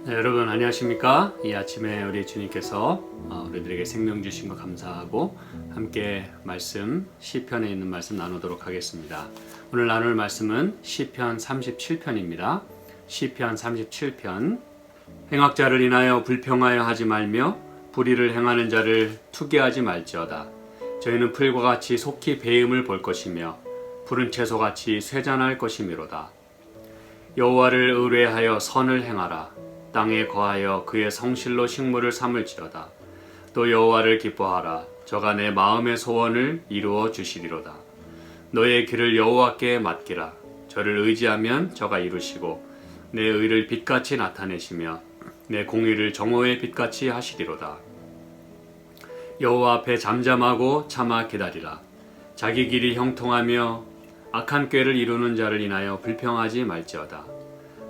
네, 여러분 안녕하십니까? 이 아침에 우리 주님께서 우리들에게 생명 주신 거 감사하고 함께 말씀 시편에 있는 말씀 나누도록 하겠습니다. 오늘 나눌 말씀은 시편 37편입니다. 시편 37편. 행악자를 인하여 불평하여 하지 말며 불의를 행하는 자를 투기하지 말지어다. 저희는 풀과 같이 속히 배음을 볼 것이며 푸른 채소같이 쇠잔할 것이미로다. 여호와를 의뢰하여 선을 행하라. 땅에 거하여 그의 성실로 식물을 삼을지어다. 또 여호와를 기뻐하라. 저가 내 마음의 소원을 이루어 주시리로다. 너의 길을 여호와께 맡기라. 저를 의지하면 저가 이루시고 내 의를 빛같이 나타내시며 내 공의를 정오의 빛같이 하시리로다. 여호와 앞에 잠잠하고 참아 기다리라. 자기 길이 형통하며 악한 꾀를 이루는 자를 인하여 불평하지 말지어다.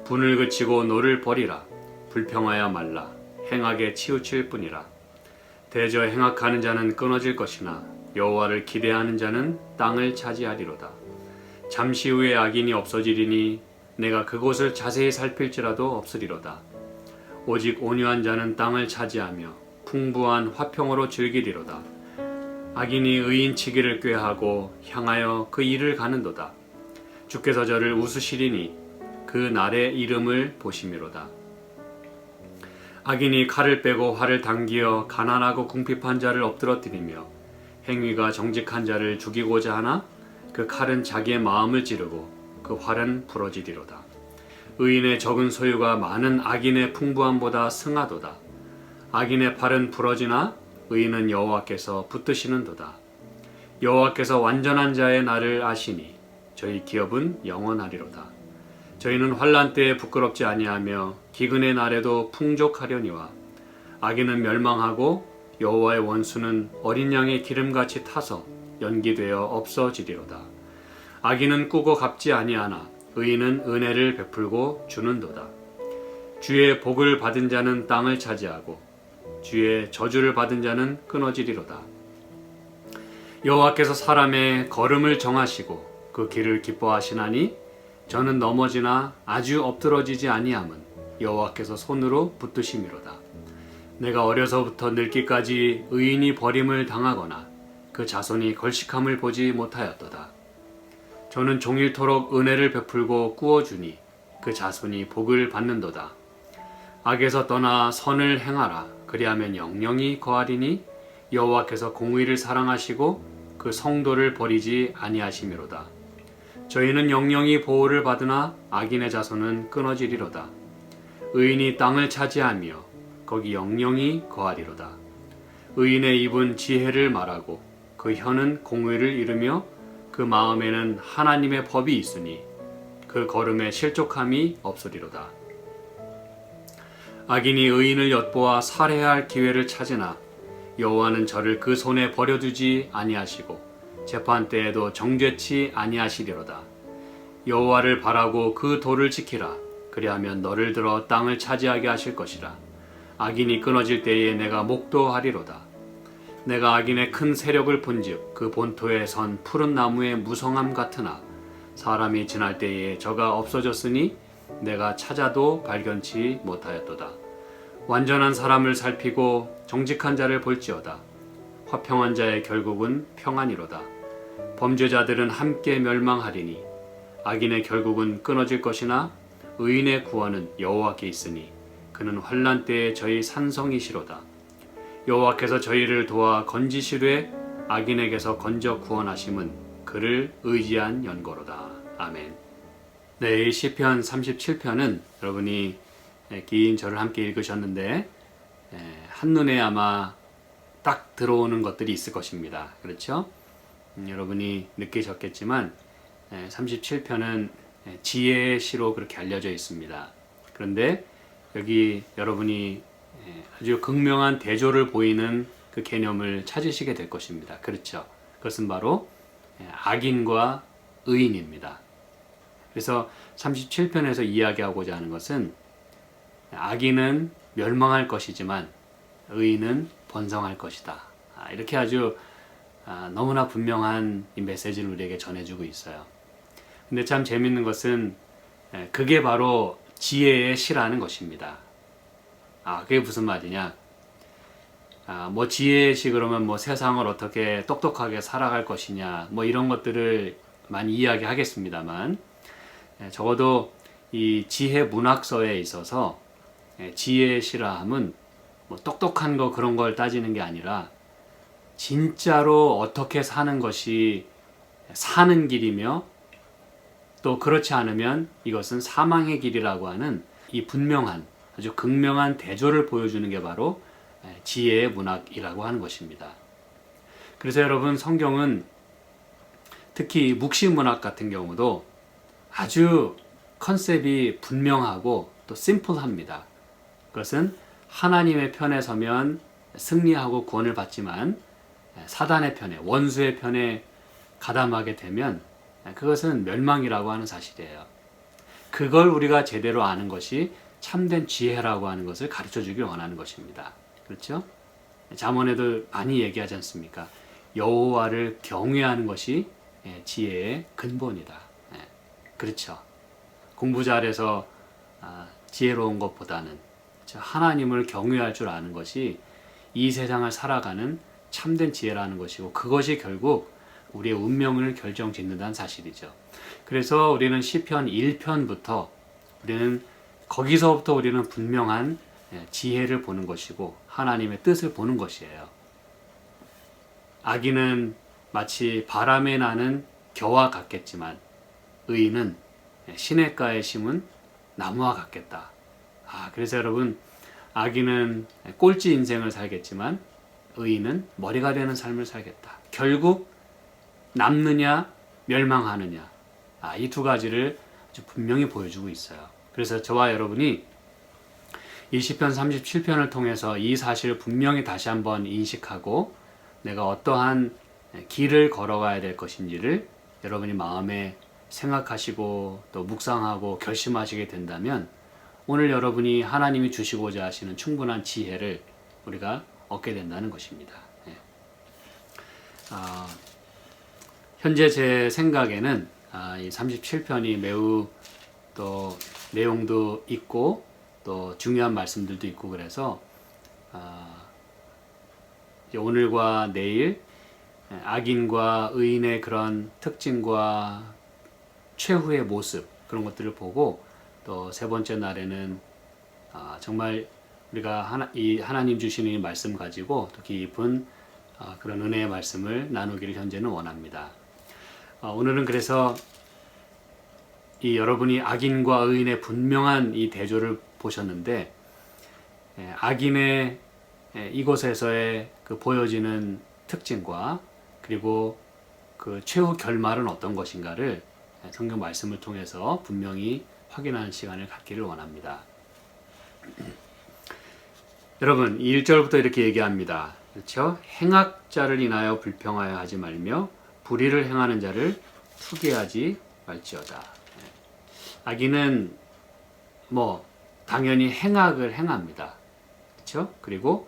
분을 그치고 노를 버리라. 불평하여 말라. 행악에 치우칠 뿐이라. 대저 행악하는 자는 끊어질 것이나 여호와를 기대하는 자는 땅을 차지하리로다. 잠시 후에 악인이 없어지리니 내가 그곳을 자세히 살필지라도 없으리로다. 오직 온유한 자는 땅을 차지하며 풍부한 화평으로 즐기리로다. 악인이 의인치기를 꾀하고 향하여 그 일을 가는도다. 주께서 저를 웃으시리니 그 날의 이름을 보시미로다. 악인이 칼을 빼고 활을 당기어 가난하고 궁핍한 자를 엎드러뜨리며 행위가 정직한 자를 죽이고자 하나 그 칼은 자기의 마음을 찌르고 그 활은 부러지리로다. 의인의 적은 소유가 많은 악인의 풍부함보다 승하도다. 악인의 팔은 부러지나 의인은 여호와께서 붙드시는도다. 여호와께서 완전한 자의 날을 아시니 저희 기업은 영원하리로다. 저희는 환난 때에 부끄럽지 아니하며 기근의 날에도 풍족하려니와 악인은 멸망하고 여호와의 원수는 어린 양의 기름같이 타서 연기되어 없어지리로다. 악인은 꾸고 갚지 아니하나 의인은 은혜를 베풀고 주는도다. 주의 복을 받은 자는 땅을 차지하고 주의 저주를 받은 자는 끊어지리로다. 여호와께서 사람의 걸음을 정하시고 그 길을 기뻐하시나니 저는 넘어지나 아주 엎드러지지 아니함은 여호와께서 손으로 붙드심이로다. 내가 어려서부터 늙기까지 의인이 버림을 당하거나 그 자손이 걸식함을 보지 못하였도다. 저는 종일토록 은혜를 베풀고 꾸어주니 그 자손이 복을 받는도다. 악에서 떠나 선을 행하라. 그리하면 영영이 거하리니 여호와께서 공의를 사랑하시고 그 성도를 버리지 아니하심이로다. 저희는 영영이 보호를 받으나 악인의 자손은 끊어지리로다. 의인이 땅을 차지하며 거기 영영이 거하리로다. 의인의 입은 지혜를 말하고 그 혀는 공의를 이루며 그 마음에는 하나님의 법이 있으니 그 걸음에 실족함이 없으리로다. 악인이 의인을 엿보아 살해할 기회를 찾으나 여호와는 저를 그 손에 버려두지 아니하시고 재판 때에도 정죄치 아니하시리로다. 여호와를 바라고 그 도를 지키라. 그리하면 너를 들어 땅을 차지하게 하실 것이라. 악인이 끊어질 때에 내가 목도하리로다. 내가 악인의 큰 세력을 본즉 그 본토에 선 푸른 나무의 무성함 같으나 사람이 지날 때에 저가 없어졌으니 내가 찾아도 발견치 못하였도다. 완전한 사람을 살피고 정직한 자를 볼지어다. 화평한 자의 결국은 평안이로다. 범죄자들은 함께 멸망하리니 악인의 결국은 끊어질 것이나 의인의 구원은 여호와께 있으니 그는 환난 때에 저희 산성이시로다. 여호와께서 저희를 도와 건지시되 악인에게서 건져 구원하심은 그를 의지한 연고로다. 아멘. 네, 이 시편 37편은 여러분이 긴 절을 함께 읽으셨는데 한눈에 아마 딱 들어오는 것들이 있을 것입니다. 그렇죠? 여러분이 느끼셨겠지만 37편은 지혜의 시로 그렇게 알려져 있습니다. 그런데 여기 여러분이 아주 극명한 대조를 보이는 그 개념을 찾으시게 될 것입니다. 그렇죠? 그것은 바로 악인과 의인입니다. 그래서 37편에서 이야기하고자 하는 것은 악인은 멸망할 것이지만 의인은 번성할 것이다. 이렇게 아주 너무나 분명한 이 메시지를 우리에게 전해주고 있어요. 근데 참 재밌는 것은 그게 바로 지혜의 시라는 것입니다. 그게 무슨 말이냐? 뭐 지혜시 그러면 뭐 세상을 어떻게 똑똑하게 살아갈 것이냐, 뭐 이런 것들을 많이 이야기하겠습니다만, 적어도 이 지혜 문학서에 있어서 지혜시라 함은 뭐 똑똑한 거 그런 걸 따지는 게 아니라 진짜로 어떻게 사는 것이 사는 길이며, 또 그렇지 않으면 이것은 사망의 길이라고 하는 이 분명한, 아주 극명한 대조를 보여주는 게 바로 지혜의 문학이라고 하는 것입니다. 그래서 여러분, 성경은 특히 묵시문학 같은 경우도 아주 컨셉이 분명하고 또 심플합니다. 그것은 하나님의 편에 서면 승리하고 구원을 받지만 사단의 편에, 원수의 편에 가담하게 되면 그것은 멸망이라고 하는 사실이에요. 그걸 우리가 제대로 아는 것이 참된 지혜라고 하는 것을 가르쳐 주길 원하는 것입니다. 그렇죠? 잠언에도 많이 얘기하지 않습니까? 여호와를 경외하는 것이 지혜의 근본이다. 그렇죠. 공부 잘해서 지혜로운 것보다는 하나님을 경외할 줄 아는 것이 이 세상을 살아가는 참된 지혜라는 것이고, 그것이 결국 우리의 운명을 결정짓는다는 사실이죠. 그래서 우리는 시편 1편부터 거기서부터 우리는 분명한 지혜를 보는 것이고 하나님의 뜻을 보는 것이에요. 악인은 마치 바람에 나는 겨와 같겠지만 의인은 시냇가에 심은 나무와 같겠다. 그래서 여러분, 악인은 꼴찌 인생을 살겠지만 의인은 머리가 되는 삶을 살겠다. 결국 남느냐 멸망하느냐, 이 두 가지를 아주 분명히 보여주고 있어요. 그래서 저와 여러분이 이 시편 37편을 통해서 이 사실을 분명히 다시 한번 인식하고 내가 어떠한 길을 걸어가야 될 것인지를 여러분이 마음에 생각하시고 또 묵상하고 결심하시게 된다면 오늘 여러분이 하나님이 주시고자 하시는 충분한 지혜를 우리가 얻게 된다는 것입니다. 현재 제 생각에는 이 37편이 매우 또 내용도 있고 또 중요한 말씀들도 있고, 그래서 오늘과 내일 악인과 의인의 그런 특징과 최후의 모습, 그런 것들을 보고 또 세 번째 날에는 정말 우리가 하나님 주시는 이 말씀 가지고 또 깊은 그런 은혜의 말씀을 나누기를 현재는 원합니다. 오늘은 그래서 이 여러분이 악인과 의인의 분명한 이 대조를 보셨는데, 악인의 이곳에서의 그 보여지는 특징과 그리고 그 최후 결말은 어떤 것인가를 성경 말씀을 통해서 분명히 확인하는 시간을 갖기를 원합니다. 여러분, 1절부터 이렇게 얘기합니다. 그렇죠? 행악자를 인하여 불평하여 하지 말며 불의를 행하는 자를 투기하지 말지어다. 악인은 뭐 당연히 행악을 행합니다. 그렇죠? 그리고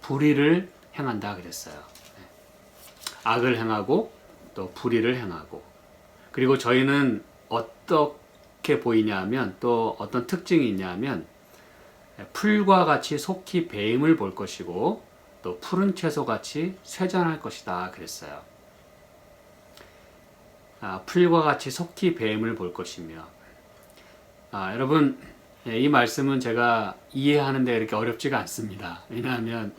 불의를 행한다 그랬어요. 악을 행하고 또 불의를 행하고, 그리고 저희는 어떻게 보이냐 하면, 또 어떤 특징이 있냐 하면, 풀과 같이 속히 배임을 볼 것이고 또 푸른 채소같이 쇠잔할 것이다 그랬어요. 풀과 같이 속히 배임을 볼 것이며, 여러분, 이 말씀은 제가 이해하는데 이렇게 어렵지가 않습니다. 왜냐하면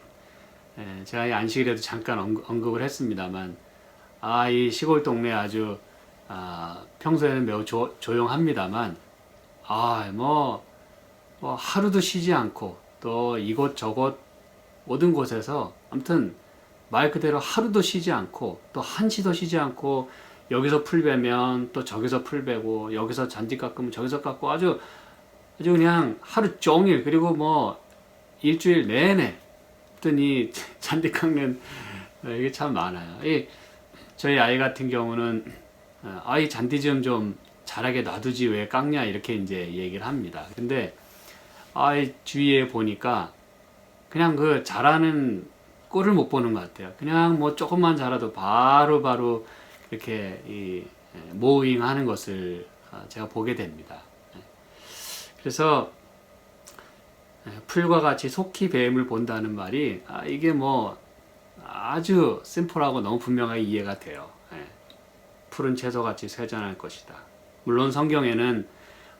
제가 이 안식일에도 잠깐 언급을 했습니다만, 이 시골 동네 아주 평소에는 매우 조용합니다만, 뭐 하루도 쉬지 않고 또 이곳 저곳 모든 곳에서 아무튼 말 그대로 하루도 쉬지 않고 또 한시도 쉬지 않고 여기서 풀 베면 또 저기서 풀 베고, 여기서 잔디 깎으면 저기서 깎고, 아주 그냥 하루 종일, 그리고 뭐 일주일 내내 어떤 이 잔디 깎는 이게 참 많아요. 저희 아이 같은 경우는 이 잔디 좀 자라게 놔두지 왜 깎냐 이렇게 이제 얘기를 합니다. 근데 주위에 보니까 그냥 그 자라는 꼴을 못 보는 것 같아요. 그냥 뭐 조금만 자라도 바로 이렇게 모잉 하는 것을 제가 보게 됩니다. 그래서 풀과 같이 속히 뱀을 본다는 말이 이게 뭐 아주 심플하고 너무 분명하게 이해가 돼요. 풀은 채소같이 쇠잔할 것이다. 물론 성경에는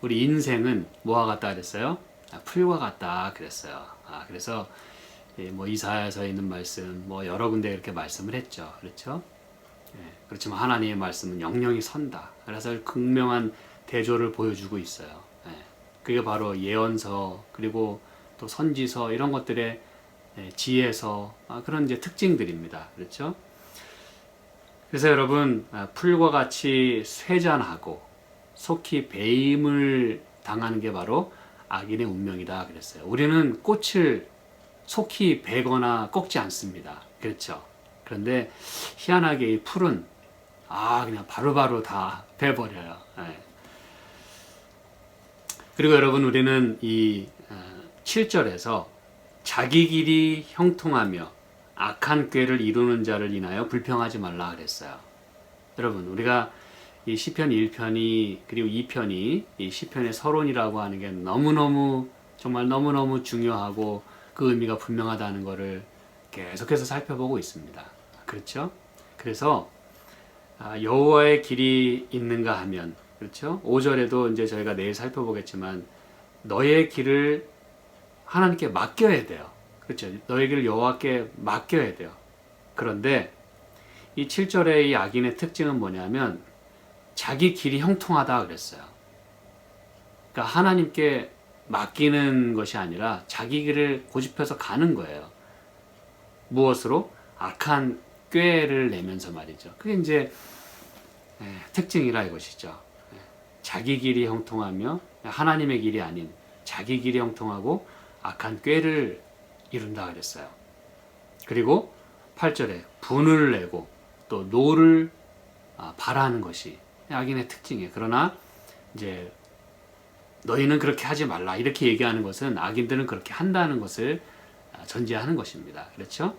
우리 인생은 뭐와 같다 그랬어요? 풀과 같다 그랬어요. 그래서 뭐 이사야서에 있는 말씀, 뭐 여러 군데 이렇게 말씀을 했죠. 그렇죠? 그렇지만 하나님의 말씀은 영영이 선다. 그래서 극명한 대조를 보여주고 있어요. 그게 바로 예언서 그리고 또 선지서 이런 것들의 지혜서 그런 이제 특징들입니다. 그렇죠? 그래서 여러분 풀과 같이 쇠잔하고 속히 배임을 당하는 게 바로 악인의 운명이다 그랬어요. 우리는 꽃을 속히 베거나 꺾지 않습니다. 그렇죠? 그런데 희한하게 이 풀은 그냥 바로바로 다 베버려요. 그리고 여러분 우리는 이 7절에서 자기 길이 형통하며 악한 꾀를 이루는 자를 인하여 불평하지 말라 그랬어요. 여러분 우리가 이 시편 1편이 그리고 2편이 이 시편의 서론이라고 하는 게 너무너무 정말 너무너무 중요하고 그 의미가 분명하다는 것을 계속해서 살펴보고 있습니다. 그렇죠? 그래서 여호와의 길이 있는가 하면 그렇죠? 5절에도 이제 저희가 내일 살펴보겠지만 너의 길을 하나님께 맡겨야 돼요. 그렇죠? 너의 길을 여호와께 맡겨야 돼요. 그런데 이 7절의 이 악인의 특징은 뭐냐면 자기 길이 형통하다 그랬어요. 그러니까 하나님께 맡기는 것이 아니라 자기 길을 고집해서 가는 거예요. 무엇으로? 악한 꾀를 내면서 말이죠. 그게 이제 특징이라 이것이죠. 자기 길이 형통하며 하나님의 길이 아닌 자기 길이 형통하고 악한 꾀를 이룬다 그랬어요. 그리고 8절에 분을 내고 또 노를 바라는 것이 악인의 특징이에요. 그러나 이제 너희는 그렇게 하지 말라 이렇게 얘기하는 것은 악인들은 그렇게 한다는 것을 전제하는 것입니다. 그렇죠?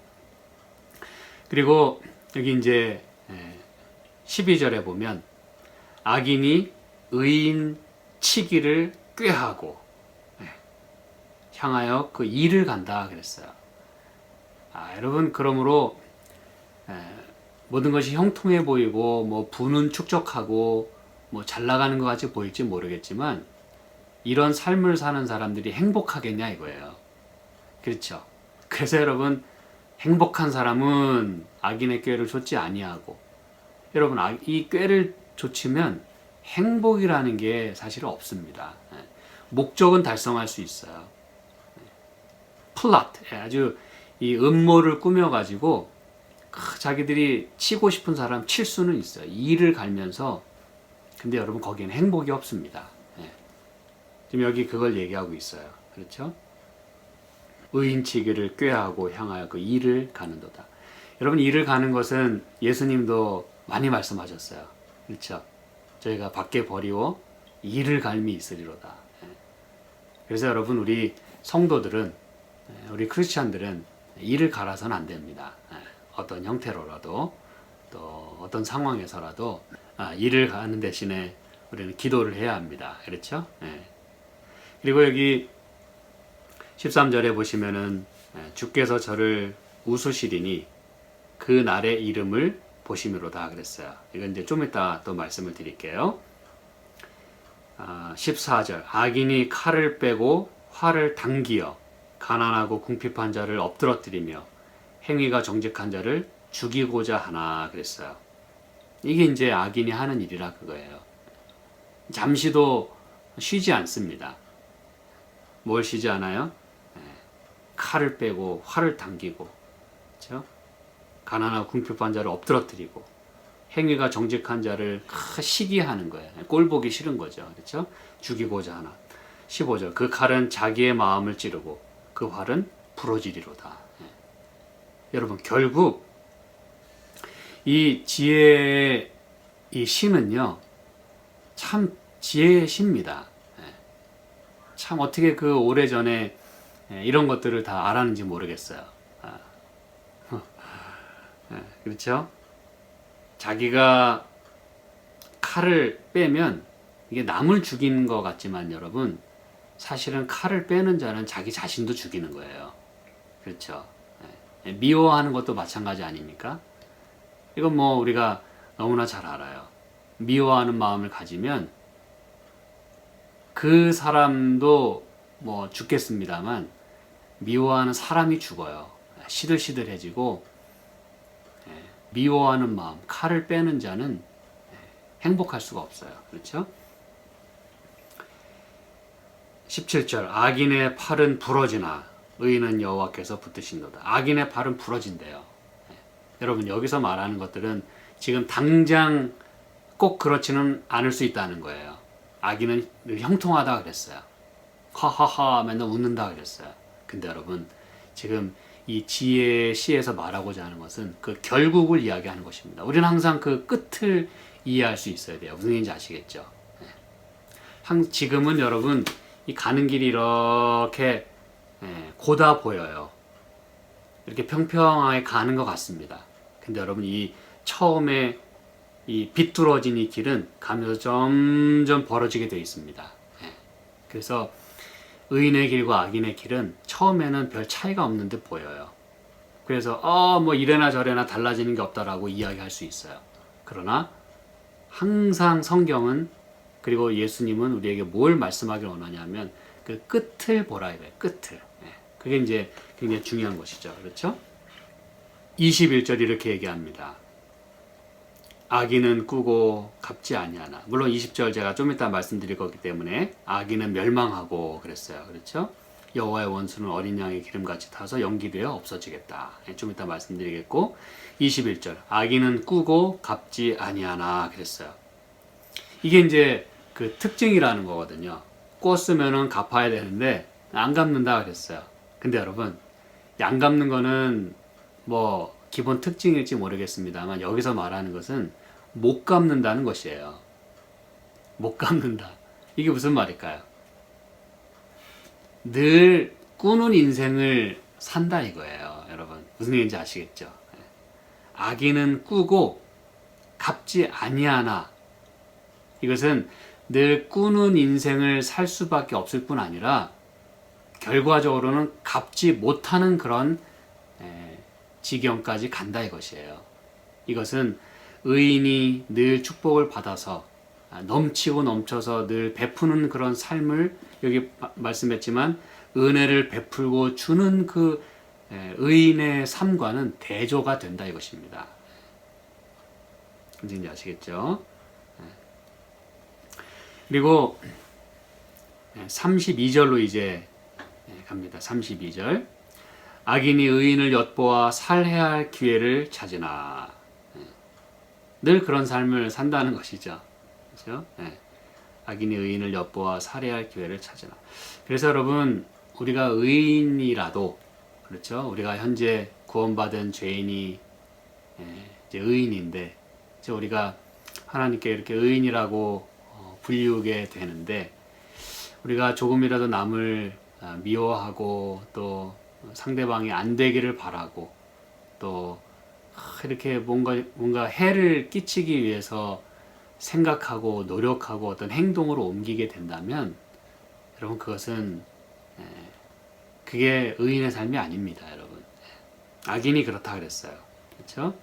그리고 여기 이제 12절에 보면 악인이 의인 치기를 꾀하고 향하여 그 일을 간다 그랬어요. 여러분 그러므로 모든 것이 형통해 보이고 뭐 부는 축적하고 뭐 잘 나가는 것 같이 보일지 모르겠지만 이런 삶을 사는 사람들이 행복하겠냐 이거예요. 그렇죠? 그래서 여러분 행복한 사람은 악인의 꾀를 좇지 아니하고 여러분 이 꾀를 좇으면 행복이라는 게 사실 없습니다. 목적은 달성할 수 있어요. 플롯 아주 이 음모를 꾸며가지고 자기들이 치고 싶은 사람 칠 수는 있어요. 일을 갈면서 근데 여러분 거기에는 행복이 없습니다. 지금 여기 그걸 얘기하고 있어요. 그렇죠? 의인치기를 꾀하고 향하여 그 일을 가는도다. 여러분 일을 가는 것은 예수님도 많이 말씀하셨어요. 그렇죠? 저희가 밖에 버리고 일을 갈미 있으리로다. 그래서 여러분 우리 성도들은 우리 크리스찬들은 일을 갈아서는 안 됩니다. 어떤 형태로라도 또 어떤 상황에서라도 일을 가는 대신에 우리는 기도를 해야 합니다. 그렇죠? 그리고 여기 13절에 보시면은 주께서 저를 웃으시리니 그 날의 이름을 보심으로다 그랬어요. 이건 이제 좀 이따 또 말씀을 드릴게요. 14절 악인이 칼을 빼고 활을 당기어 가난하고 궁핍한 자를 엎드러뜨리며 행위가 정직한 자를 죽이고자 하나 그랬어요. 이게 이제 악인이 하는 일이라 그거예요. 잠시도 쉬지 않습니다. 뭘 쉬지 않아요? 칼을 빼고 활을 당기고, 그렇죠? 가난하고 궁핍한 자를 엎드러뜨리고, 행위가 정직한 자를 시기하는 거예요. 꼴 보기 싫은 거죠, 그렇죠? 죽이고자 하나. 15절 그 칼은 자기의 마음을 찌르고 그 활은 부러지리로다. 여러분 결국 이 지혜의 이 시는요 참 지혜의 시입니다. 참 어떻게 그 오래전에 이런 것들을 다 알았는지 모르겠어요. 그렇죠? 자기가 칼을 빼면 이게 남을 죽이는 것 같지만 여러분 사실은 칼을 빼는 자는 자기 자신도 죽이는 거예요. 그렇죠? 예. 미워하는 것도 마찬가지 아닙니까? 이건 뭐 우리가 너무나 잘 알아요. 미워하는 마음을 가지면 그 사람도 뭐 죽겠습니다만 미워하는 사람이 죽어요. 시들시들해지고, 미워하는 마음, 칼을 빼는 자는 행복할 수가 없어요. 그렇죠? 17절 악인의 팔은 부러지나 의인은 여호와께서 붙드신도다. 악인의 팔은 부러진대요. 여러분 여기서 말하는 것들은 지금 당장 꼭 그렇지는 않을 수 있다는 거예요. 악인은 늘 형통하다 그랬어요. 하하하 맨날 웃는다 그랬어요. 근데 여러분 지금 이 지혜 시에서 말하고자 하는 것은 그 결국을 이야기하는 것입니다. 우리는 항상 그 끝을 이해할 수 있어야 돼요. 무슨 얘기인지 아시겠죠? 지금은 여러분 이 가는 길이 이렇게 고다 보여요. 이렇게 평평하게 가는 것 같습니다. 근데 여러분 이 처음에 이 비뚤어진 이 길은 가면서 점점 벌어지게 되어 있습니다. 그래서 의인의 길과 악인의 길은 처음에는 별 차이가 없는 듯 보여요. 그래서 뭐 이래나 저래나 달라지는 게 없다라고 이야기할 수 있어요. 그러나 항상 성경은 그리고 예수님은 우리에게 뭘 말씀하길 원하냐면 그 끝을 보라 이거예요. 끝을. 그게 이제 굉장히 중요한 것이죠. 그렇죠? 21절 이렇게 얘기합니다. 악인은 꾸고 갚지 아니하나. 물론 20절 제가 좀 이따 말씀드릴 거기 때문에 악인은 멸망하고 그랬어요. 그렇죠? 여호와의 원수는 어린 양의 기름같이 타서 연기되어 없어지겠다. 좀 이따 말씀드리겠고 21절 악인은 꾸고 갚지 아니하나 그랬어요. 이게 이제 그 특징이라는 거거든요. 꿨으면은 갚아야 되는데 안 갚는다 그랬어요. 근데 여러분 안 갚는 거는 뭐 기본 특징일지 모르겠습니다만 여기서 말하는 것은 못 갚는다는 것이에요. 못 갚는다. 이게 무슨 말일까요? 늘 꾸는 인생을 산다 이거예요. 여러분 무슨 얘기인지 아시겠죠? 악인은 꾸고 갚지 아니하나. 이것은 늘 꾸는 인생을 살 수밖에 없을 뿐 아니라 결과적으로는 갚지 못하는 그런 지경까지 간다 이것이에요. 이것은 의인이 늘 축복을 받아서 넘치고 넘쳐서 늘 베푸는 그런 삶을 여기 말씀했지만 은혜를 베풀고 주는 그 의인의 삶과는 대조가 된다 이것입니다. 무슨 아시겠죠? 그리고 32절로 이제 갑니다. 32절 악인이 의인을 엿보아 살해야 할 기회를 찾으나. 늘 그런 삶을 산다는 것이죠. 그렇죠? 악인이 의인을 엿보아 살해야 할 기회를 찾으나. 그래서 여러분 우리가 의인이라도 그렇죠? 우리가 현재 구원받은 죄인이 이제 의인인데 이제 우리가 하나님께 이렇게 의인이라고 불리우게 되는데 우리가 조금이라도 남을 미워하고 또 상대방이 안 되기를 바라고 또 이렇게 뭔가 해를 끼치기 위해서 생각하고 노력하고 어떤 행동으로 옮기게 된다면 여러분 그것은 그게 의인의 삶이 아닙니다. 여러분 악인이 그렇다 그랬어요. 그렇죠?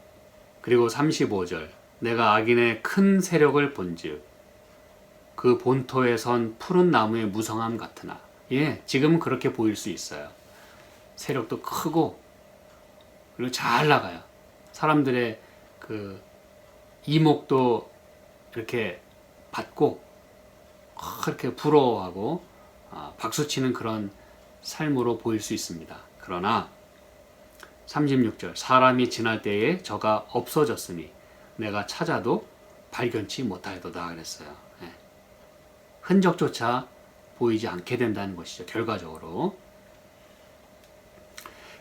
그리고 35절 내가 악인의 큰 세력을 본즉 그 본토에 선 푸른 나무의 무성함 같으나. 지금은 그렇게 보일 수 있어요. 세력도 크고 그리고 잘 나가요. 사람들의 그 이목도 이렇게 받고 그렇게 부러워하고 박수치는 그런 삶으로 보일 수 있습니다. 그러나 36절 사람이 지날 때에 저가 없어졌으니 내가 찾아도 발견치 못하였도다 그랬어요. 흔적조차 보이지 않게 된다는 것이죠. 결과적으로.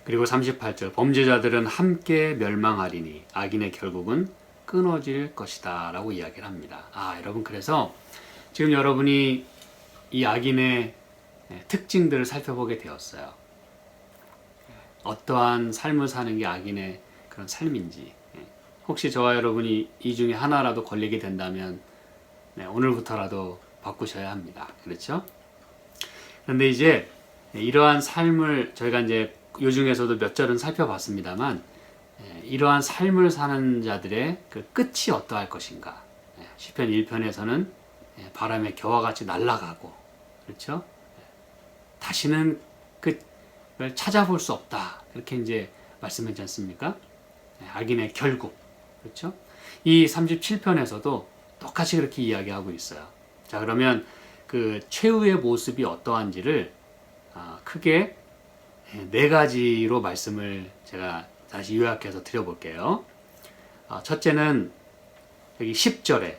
그리고 38절 범죄자들은 함께 멸망하리니 악인의 결국은 끊어질 것이다 라고 이야기를 합니다. 여러분 그래서 지금 여러분이 이 악인의 특징들을 살펴보게 되었어요. 어떠한 삶을 사는 게 악인의 그런 삶인지. 혹시 저와 여러분이 이 중에 하나라도 걸리게 된다면 오늘부터라도 바꾸셔야 합니다. 그렇죠? 그런데 이제 이러한 삶을 저희가 이제 요 중에서도 몇 절은 살펴봤습니다만, 이러한 삶을 사는 자들의 그 끝이 어떠할 것인가. 시편 1편에서는 바람의 겨와 같이 날아가고, 그렇죠? 다시는 그걸 찾아볼 수 없다. 이렇게 이제 말씀하지 않습니까? 악인의 결국, 그렇죠? 이 37편에서도 똑같이 그렇게 이야기하고 있어요. 자, 그러면 그 최후의 모습이 어떠한지를 크게 네 가지로 말씀을 제가 다시 요약해서 드려볼게요. 첫째는 여기 10절에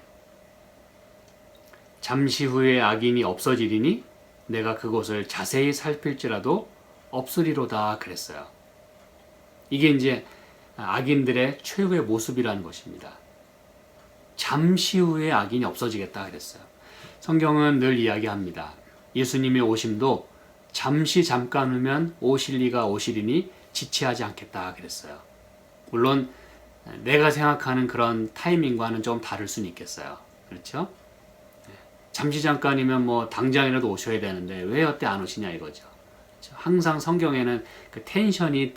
잠시 후에 악인이 없어지리니 내가 그곳을 자세히 살필지라도 없으리로다 그랬어요. 이게 이제 악인들의 최후의 모습이라는 것입니다. 잠시 후에 악인이 없어지겠다 그랬어요. 성경은 늘 이야기합니다. 예수님의 오심도 잠깐 후면 오실 리가 오시리니 지체하지 않겠다 그랬어요. 물론 내가 생각하는 그런 타이밍과는 좀 다를 수는 있겠어요. 그렇죠? 잠시 잠깐이면 뭐 당장이라도 오셔야 되는데 왜 여태 안 오시냐 이거죠. 항상 성경에는 그 텐션이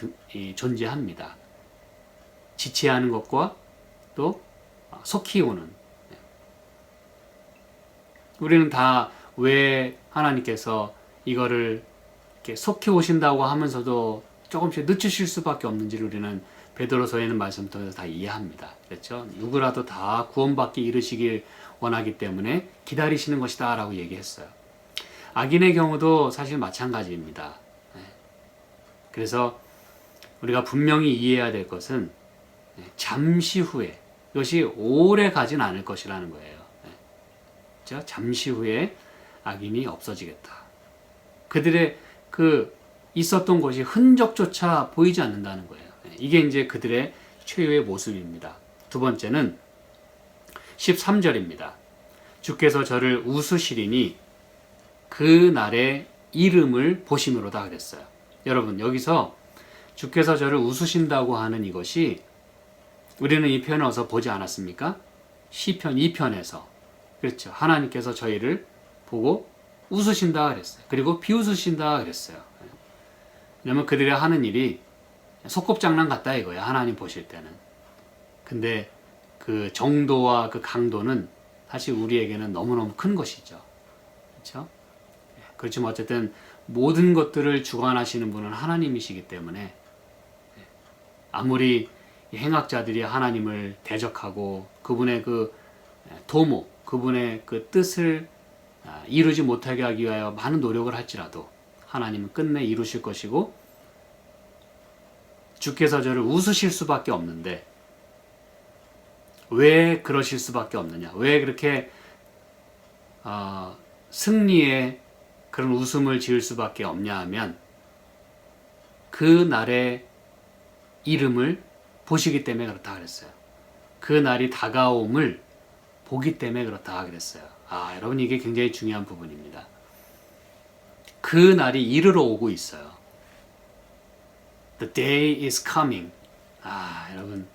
존재합니다. 지체하는 것과 또 속히 오는. 우리는 다 왜 하나님께서 이거를 이렇게 속히 오신다고 하면서도 조금씩 늦추실 수밖에 없는지를 우리는 베드로서에는 말씀 통해서 다 이해합니다. 그렇죠? 누구라도 다 구원받기 이르시길 원하기 때문에 기다리시는 것이다 라고 얘기했어요. 악인의 경우도 사실 마찬가지입니다. 그래서 우리가 분명히 이해해야 될 것은 잠시 후에, 이것이 오래 가진 않을 것이라는 거예요. 그렇죠? 잠시 후에 악인이 없어지겠다. 그들의 그 있었던 것이 흔적조차 보이지 않는다는 거예요. 이게 이제 그들의 최후의 모습입니다. 두 번째는 13절입니다. 주께서 저를 웃으시리니 그 날의 이름을 보심으로다 그랬어요. 여러분, 여기서 주께서 저를 웃으신다고 하는 이것이 우리는 이 표현을 어디서 보지 않았습니까? 시편 2편에서. 그렇죠. 하나님께서 저희를 보고 웃으신다 그랬어요. 그리고 비웃으신다 그랬어요. 왜냐면 그들이 하는 일이 소꿉장난 같다 이거야. 하나님 보실 때는. 근데 그 정도와 그 강도는 사실 우리에게는 너무너무 큰 것이죠. 그렇죠? 그렇지만 어쨌든 모든 것들을 주관하시는 분은 하나님이시기 때문에 아무리 행악자들이 하나님을 대적하고 그분의 그 도모, 그분의 그 뜻을 이루지 못하게 하기 위하여 많은 노력을 할지라도 하나님은 끝내 이루실 것이고 주께서 저를 웃으실 수밖에 없는데 왜 그러실 수밖에 없느냐? 왜 그렇게 승리의 그런 웃음을 지을 수밖에 없냐 하면 그 날의 이름을 보시기 때문에 그렇다 그랬어요. 그 날이 다가옴을 보기 때문에 그렇다 그랬어요. 여러분 이게 굉장히 중요한 부분입니다. 그 날이 이르러 오고 있어요. The day is coming. 여러분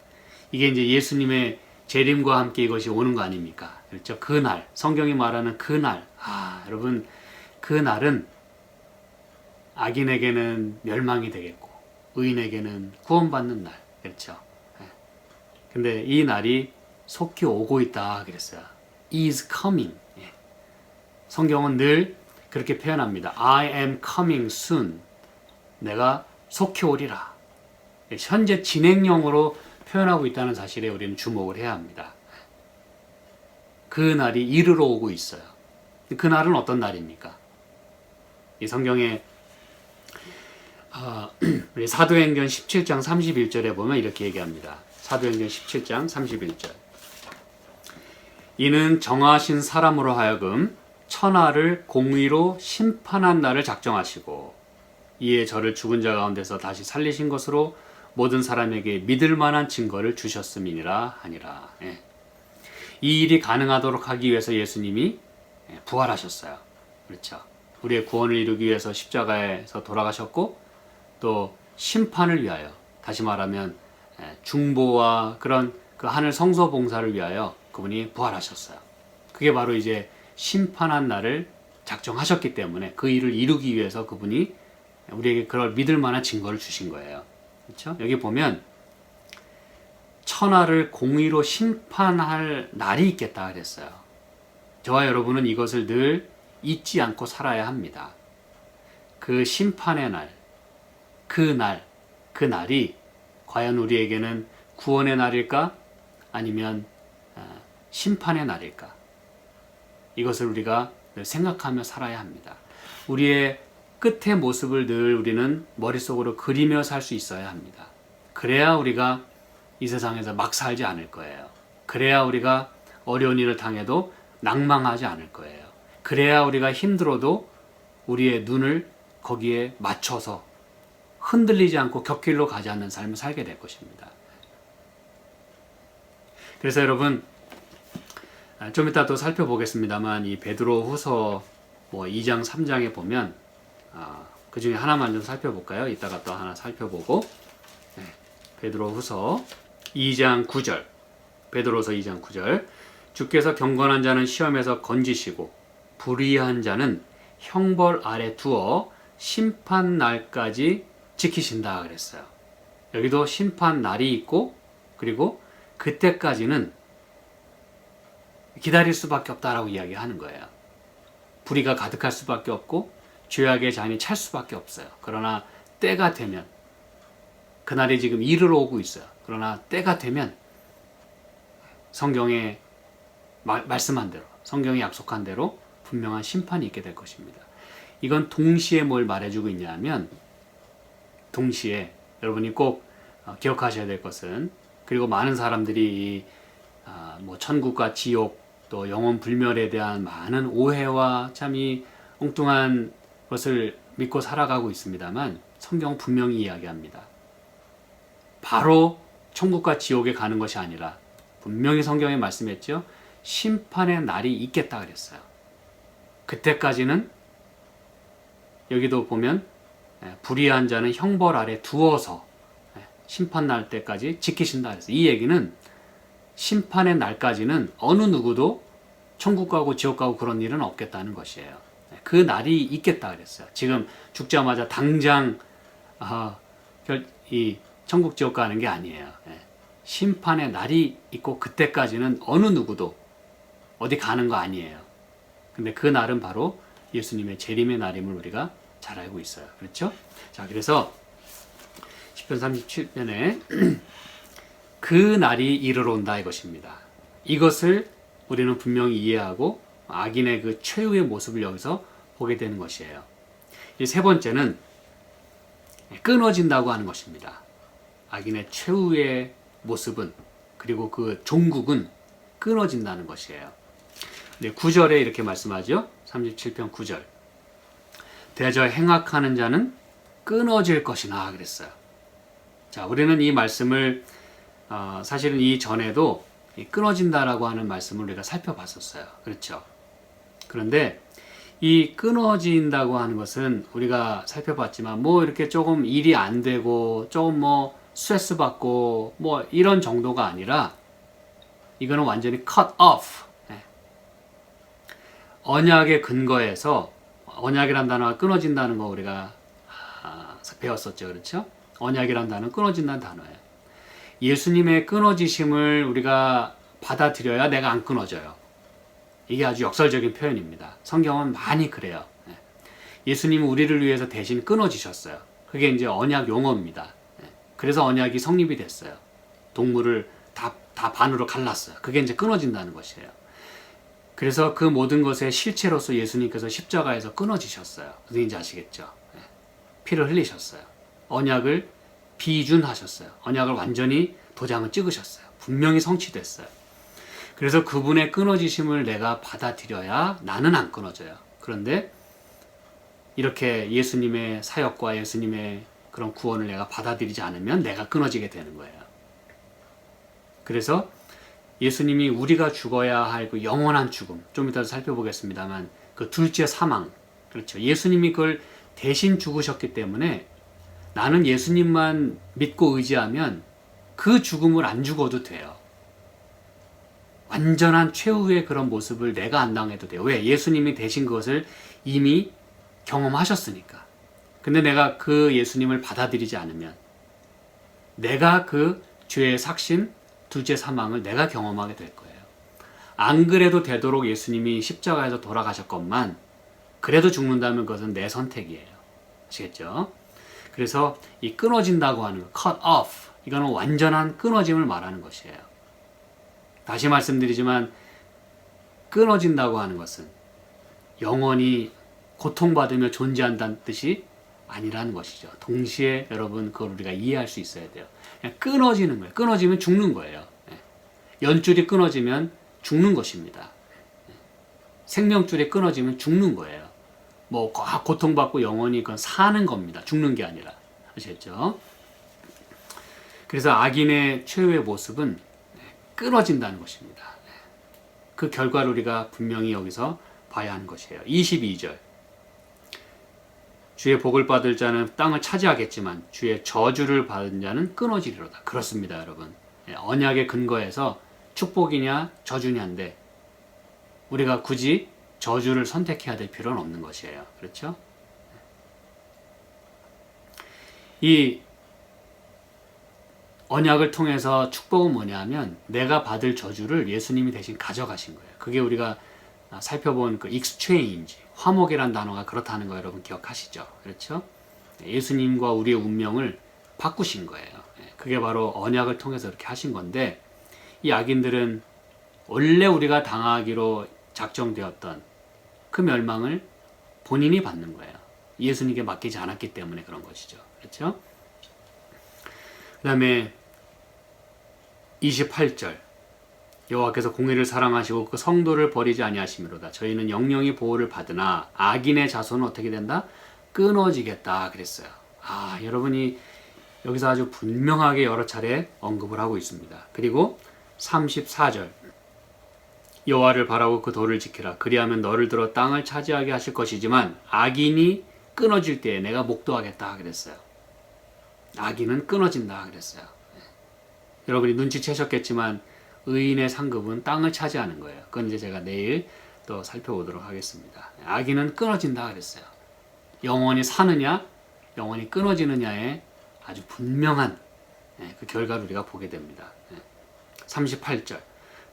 이게 이제 예수님의 재림과 함께 이것이 오는 거 아닙니까? 그렇죠? 그 날, 성경이 말하는 그 날. 여러분 그 날은 악인에게는 멸망이 되겠고 의인에게는 구원받는 날. 그렇죠? 근데 이 날이 속히 오고 있다 그랬어요. is coming. 성경은 늘 그렇게 표현합니다. I am coming soon. 내가 속히 오리라. 현재 진행형으로 표현하고 있다는 사실에 우리는 주목을 해야 합니다. 그 날이 이르러 오고 있어요. 그 날은 어떤 날입니까? 이 성경에 우리 사도행전 17장 31절에 보면 이렇게 얘기합니다. 사도행전 17장 31절. 이는 정하신 사람으로 하여금 천하를 공의로 심판한 날을 작정하시고 이에 저를 죽은 자 가운데서 다시 살리신 것으로 모든 사람에게 믿을 만한 증거를 주셨음이니라 하니라. 이 일이 가능하도록 하기 위해서 예수님이 부활하셨어요. 그렇죠. 우리의 구원을 이루기 위해서 십자가에서 돌아가셨고 또 심판을 위하여, 다시 말하면 중보와 그런 그 하늘 성소 봉사를 위하여 그분이 부활하셨어요. 그게 바로 이제 심판한 날을 작정하셨기 때문에 그 일을 이루기 위해서 그분이 우리에게 그걸 믿을 만한 증거를 주신 거예요. 그렇죠? 여기 보면 천하를 공의로 심판할 날이 있겠다 그랬어요. 저와 여러분은 이것을 늘 잊지 않고 살아야 합니다. 그 심판의 날, 그 날이 과연 우리에게는 구원의 날일까? 아니면 심판의 날일까? 이것을 우리가 늘 생각하며 살아야 합니다. 우리의 끝의 모습을 늘 우리는 머릿속으로 그리며 살 수 있어야 합니다. 그래야 우리가 이 세상에서 막 살지 않을 거예요. 그래야 우리가 어려운 일을 당해도 낭망하지 않을 거예요. 그래야 우리가 힘들어도 우리의 눈을 거기에 맞춰서 흔들리지 않고 곁길로 가지 않는 삶을 살게 될 것입니다. 그래서 여러분, 좀 이따 또 살펴보겠습니다만 이 베드로 후서 2장 3장에 보면 그 중에 하나만 좀 살펴볼까요? 이따가 또 하나 살펴보고, 베드로 후서 2장 9절, 베드로서 2장 9절, 주께서 경건한 자는 시험에서 건지시고 불의한 자는 형벌 아래 두어 심판 날까지 지키신다 그랬어요. 여기도 심판 날이 있고, 그리고 그때까지는 기다릴 수밖에 없다라고 이야기하는 거예요. 불의가 가득할 수밖에 없고 죄악의 잔이 찰 수밖에 없어요. 그러나 때가 되면, 그날이 지금 이르러 오고 있어요. 그러나 때가 되면 성경에 말씀한 대로, 성경이 약속한 대로 분명한 심판이 있게 될 것입니다. 이건 동시에 뭘 말해주고 있냐면, 동시에 여러분이 꼭 기억하셔야 될 것은, 그리고 많은 사람들이 천국과 지옥 또 영원 불멸에 대한 많은 오해와 참 이 엉뚱한 것을 믿고 살아가고 있습니다만, 성경은 분명히 이야기합니다. 바로 천국과 지옥에 가는 것이 아니라 분명히 성경에 말씀했죠. 심판의 날이 있겠다 그랬어요. 그때까지는 여기도 보면 불의한 자는 형벌 아래 두어서 심판 날 때까지 지키신다 그랬어요. 이 얘기는 심판의 날까지는 어느 누구도 천국 가고 지옥 가고 그런 일은 없겠다는 것이에요. 그 날이 있겠다 그랬어요. 지금 죽자마자 당장 이 천국 지옥 가는 게 아니에요. 심판의 날이 있고 그때까지는 어느 누구도 어디 가는 거 아니에요. 근데 그 날은 바로 예수님의 재림의 날임을 우리가 잘 알고 있어요. 그렇죠? 자, 그래서 시편 37편에 그 날이 이르러 온다 이것입니다. 이것을 우리는 분명히 이해하고 악인의 그 최후의 모습을 여기서 보게 되는 것이에요. 이 세 번째는 끊어진다고 하는 것입니다. 악인의 최후의 모습은, 그리고 그 종국은 끊어진다는 것이에요. 9절에 이렇게 말씀하죠. 37편 9절. 대저 행악하는 자는 끊어질 것이나 그랬어요. 자, 우리는 이 말씀을 사실은 이 전에도 끊어진다라고 하는 말씀을 우리가 살펴봤었어요. 그렇죠? 그런데 이 끊어진다고 하는 것은 우리가 살펴봤지만 이렇게 조금 일이 안 되고 조금 스트레스 받고 이런 정도가 아니라 이거는 완전히 cut off. 언약의 근거에서, 언약이란 단어가 끊어진다는 거 우리가 배웠었죠. 그렇죠? 언약이란 단어는 끊어진다는 단어예요. 예수님의 끊어지심을 우리가 받아들여야 내가 안 끊어져요. 이게 아주 역설적인 표현입니다. 성경은 많이 그래요. 예수님은 우리를 위해서 대신 끊어지셨어요. 그게 이제 언약 용어입니다. 그래서 언약이 성립이 됐어요. 동물을 다 반으로 갈랐어요. 그게 이제 끊어진다는 것이에요. 그래서 그 모든 것의 실체로서 예수님께서 십자가에서 끊어지셨어요. 무슨 얘기인지 아시겠죠? 피를 흘리셨어요. 언약을 비준하셨어요. 언약을 완전히 도장을 찍으셨어요. 분명히 성취됐어요. 그래서 그분의 끊어지심을 내가 받아들여야 나는 안 끊어져요. 그런데 이렇게 예수님의 사역과 예수님의 그런 구원을 내가 받아들이지 않으면 내가 끊어지게 되는 거예요. 그래서 예수님이 우리가 죽어야 할 그 영원한 죽음, 좀 이따 살펴보겠습니다만 그 둘째 사망, 그렇죠. 예수님이 그걸 대신 죽으셨기 때문에 나는 예수님만 믿고 의지하면 그 죽음을 안 죽어도 돼요. 완전한 최후의 그런 모습을 내가 안 당해도 돼요. 왜? 예수님이 되신 것을 이미 경험하셨으니까. 근데 내가 그 예수님을 받아들이지 않으면 내가 그 죄의 삭신, 둘째 사망을 내가 경험하게 될 거예요. 안 그래도 되도록 예수님이 십자가에서 돌아가셨건만 그래도 죽는다면 그것은 내 선택이에요. 아시겠죠? 그래서 이 끊어진다고 하는 거, cut off, 이거는 완전한 끊어짐을 말하는 것이에요. 다시 말씀드리지만 끊어진다고 하는 것은 영원히 고통받으며 존재한다는 뜻이 아니라는 것이죠. 동시에 여러분 그걸 우리가 이해할 수 있어야 돼요. 그냥 끊어지는 거예요. 끊어지면 죽는 거예요. 연줄이 끊어지면 죽는 것입니다. 생명줄이 끊어지면 죽는 거예요. 뭐 고통받고 영원히 그건 사는 겁니다. 죽는 게 아니라. 아시겠죠? 그래서 악인의 최후의 모습은 끊어진다는 것입니다. 그 결과를 우리가 분명히 여기서 봐야 하는 것이에요. 22절. 주의 복을 받을 자는 땅을 차지하겠지만 주의 저주를 받은 자는 끊어지리로다. 그렇습니다, 여러분. 언약의 근거에서 축복이냐 저주냐인데 우리가 굳이 저주를 선택해야 될 필요는 없는 것이에요. 그렇죠? 이 언약을 통해서 축복은 뭐냐 하면 내가 받을 저주를 예수님이 대신 가져가신 거예요. 그게 우리가 살펴본 그 exchange, 화목이라는 단어가 그렇다는 거 여러분 기억하시죠? 그렇죠? 예수님과 우리의 운명을 바꾸신 거예요. 그게 바로 언약을 통해서 이렇게 하신 건데 이 악인들은 원래 우리가 당하기로 작정되었던 그 멸망을 본인이 받는 거예요. 예수님께 맡기지 않았기 때문에 그런 것이죠. 그렇죠? 그 다음에 28절 여호와께서 공의를 사랑하시고 그 성도를 버리지 아니하심이로다. 저희는 영영이 보호를 받으나 악인의 자손은 어떻게 된다? 끊어지겠다 그랬어요. 여러분이 여기서 아주 분명하게 여러 차례 언급을 하고 있습니다. 그리고 34절 여호와를 바라고 그 도를 지키라. 그리하면 너를 들어 땅을 차지하게 하실 것이지만 악인이 끊어질 때에 내가 목도하겠다 그랬어요. 악인은 끊어진다 그랬어요. 여러분이 눈치채셨겠지만 의인의 상급은 땅을 차지하는 거예요. 그건 이제 제가 내일 또 살펴보도록 하겠습니다. 악인은 끊어진다 그랬어요. 영원히 사느냐 영원히 끊어지느냐의 아주 분명한 그 결과를 우리가 보게 됩니다. 38절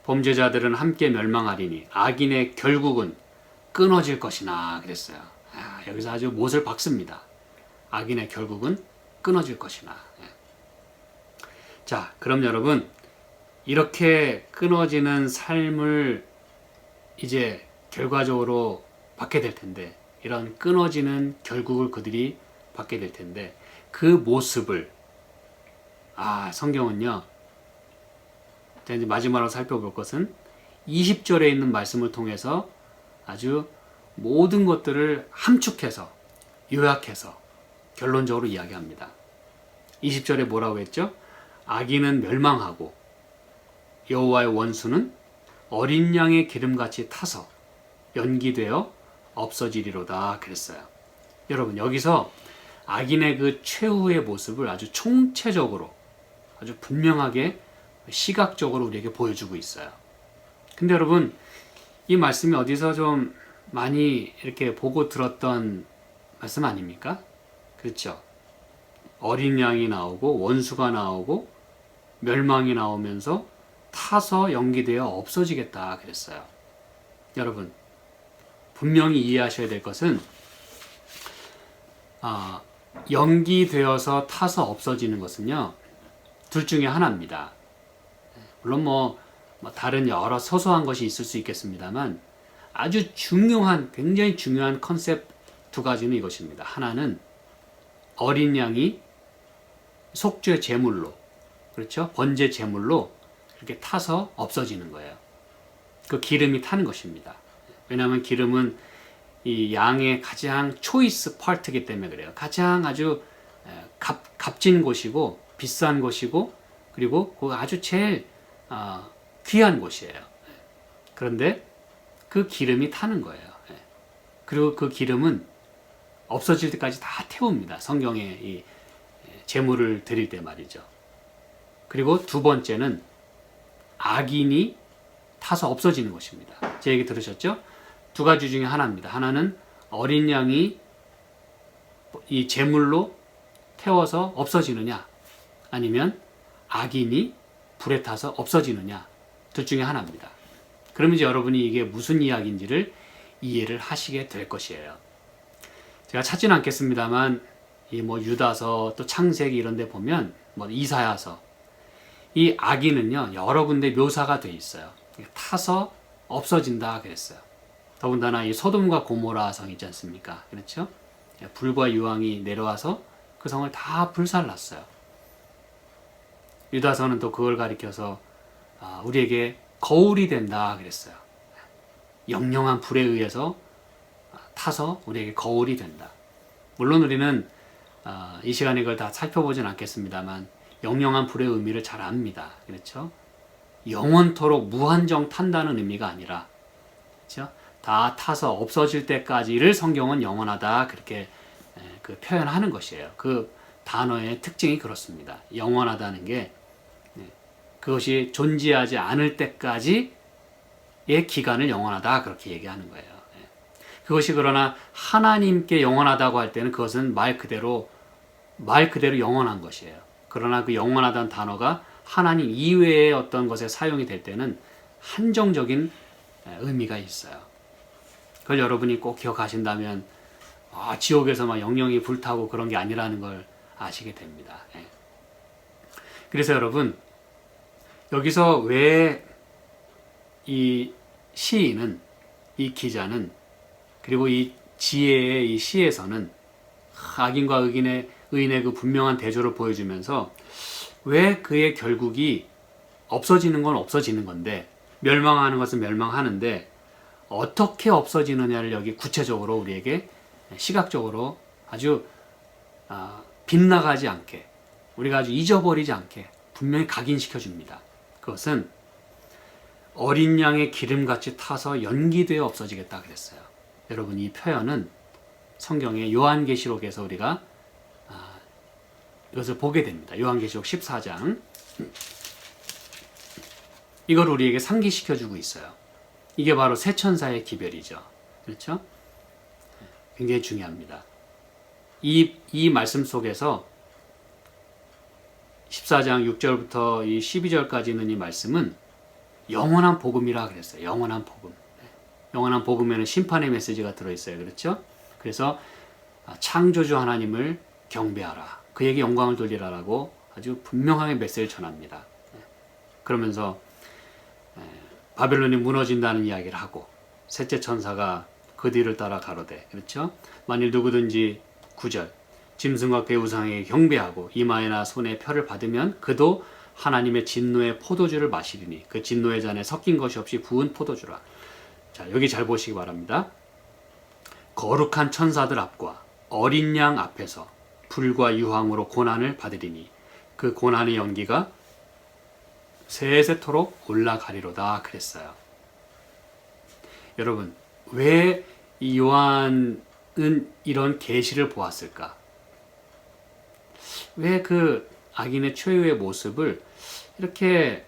범죄자들은 함께 멸망하리니 악인의 결국은 끊어질 것이나 그랬어요. 여기서 아주 못을 박습니다. 악인의 결국은 끊어질 것이나. 자, 그럼 여러분 이렇게 끊어지는 삶을 이제 결과적으로 받게 될 텐데 이런 끊어지는 결국을 그들이 받게 될 텐데 그 모습을 성경은요 이제 마지막으로 살펴볼 것은 20절에 있는 말씀을 통해서 아주 모든 것들을 함축해서 요약해서 결론적으로 이야기합니다. 20절에 뭐라고 했죠? 악인은 멸망하고 여호와의 원수는 어린 양의 기름같이 타서 연기되어 없어지리로다 그랬어요. 여러분 여기서 악인의 그 최후의 모습을 아주 총체적으로 아주 분명하게 시각적으로 우리에게 보여주고 있어요. 근데 여러분 이 말씀이 어디서 좀 많이 이렇게 보고 들었던 말씀 아닙니까? 그렇죠? 어린 양이 나오고 원수가 나오고 멸망이 나오면서 타서 연기되어 없어지겠다 그랬어요. 여러분 분명히 이해하셔야 될 것은 연기되어서 타서 없어지는 것은요 둘 중에 하나입니다. 물론 뭐 다른 여러 소소한 것이 있을 수 있겠습니다만 아주 중요한 굉장히 중요한 컨셉 두 가지는 이것입니다. 하나는 어린 양이 속죄 제물로 그렇죠? 번제 제물로 이렇게 타서 없어지는 거예요. 그 기름이 타는 것입니다. 왜냐하면 기름은 이 양의 가장 초이스 파트이기 때문에 그래요. 가장 아주 값진 곳이고 비싼 곳이고 그리고 그 아주 제일 귀한 곳이에요. 그런데 그 기름이 타는 거예요. 그리고 그 기름은 없어질 때까지 다 태웁니다. 성경에 이 제물을 드릴 때 말이죠. 그리고 두 번째는 악인이 타서 없어지는 것입니다. 제 얘기 들으셨죠? 두 가지 중에 하나입니다. 하나는 어린 양이 이 제물로 태워서 없어지느냐, 아니면 악인이 불에 타서 없어지느냐, 둘 중에 하나입니다. 그러면 이제 여러분이 이게 무슨 이야기인지를 이해를 하시게 될 것이에요. 제가 찾지는 않겠습니다만 이 뭐 유다서 또 창세기 이런 데 보면 뭐 이사야서, 이 악인은요 여러 군데 묘사가 돼 있어요. 타서 없어진다 그랬어요. 더군다나 이 소돔과 고모라 성 있지 않습니까? 그렇죠? 불과 유황이 내려와서 그 성을 다 불살랐어요. 유다서는 또 그걸 가리켜서 우리에게 거울이 된다 그랬어요. 영영한 불에 의해서 타서 우리에게 거울이 된다. 물론 우리는 이 시간에 그걸 다 살펴보진 않겠습니다만 영영한 불의 의미를 잘 압니다. 그렇죠? 영원토록 무한정 탄다는 의미가 아니라, 그렇죠? 다 타서 없어질 때까지를 성경은 영원하다 그렇게 그 표현하는 것이에요. 그 단어의 특징이 그렇습니다. 영원하다는 게 그것이 존재하지 않을 때까지의 기간을 영원하다 그렇게 얘기하는 거예요. 그것이 그러나 하나님께 영원하다고 할 때는 그것은 말 그대로 영원한 것이에요. 그러나 그 영원하다는 단어가 하나님 이외의 어떤 것에 사용이 될 때는 한정적인 의미가 있어요. 그걸 여러분이 꼭 기억하신다면 지옥에서 막 영영이 불타고 그런 게 아니라는 걸 아시게 됩니다. 그래서 여러분, 여기서 왜 이 시인은, 이 기자는, 그리고 이 지혜의 이 시에서는 악인과 의인의 그 분명한 대조를 보여주면서 왜 그의 결국이 없어지는 건 없어지는 건데, 멸망하는 것은 멸망하는데 어떻게 없어지느냐를 여기 구체적으로 우리에게 시각적으로 아주 빗나가지 않게, 우리가 아주 잊어버리지 않게 분명히 각인시켜 줍니다. 그것은 어린 양의 기름같이 타서 연기되어 없어지겠다 그랬어요. 여러분, 이 표현은 성경의 요한계시록에서 우리가 이것을 보게 됩니다. 요한계시록 14장. 이걸 우리에게 상기시켜 주고 있어요. 이게 바로 새 천사의 기별이죠. 그렇죠? 굉장히 중요합니다. 이 말씀 속에서 14장 6절부터 이 12절까지 있는 이 말씀은 영원한 복음이라 그랬어요. 영원한 복음. 영원한 복음에는 심판의 메시지가 들어있어요. 그렇죠? 그래서 창조주 하나님을 경배하라. 그에게 영광을 돌리라라고 아주 분명하게 메시지를 전합니다. 그러면서 바벨론이 무너진다는 이야기를 하고 셋째 천사가 그 뒤를 따라 가로되, 그렇죠? 만일 누구든지 9절 짐승과 그의 우상에게 경배하고 이마에나 손에 표를 받으면 그도 하나님의 진노의 포도주를 마시리니 그 진노의 잔에 섞인 것이 없이 부은 포도주라. 자, 여기 잘 보시기 바랍니다. 거룩한 천사들 앞과 어린 양 앞에서 불과 유황으로 고난을 받으리니 그 고난의 연기가 세세토록 올라가리로다 그랬어요. 여러분, 왜 이 요한은 이런 계시를 보았을까? 왜 그 악인의 최후의 모습을 이렇게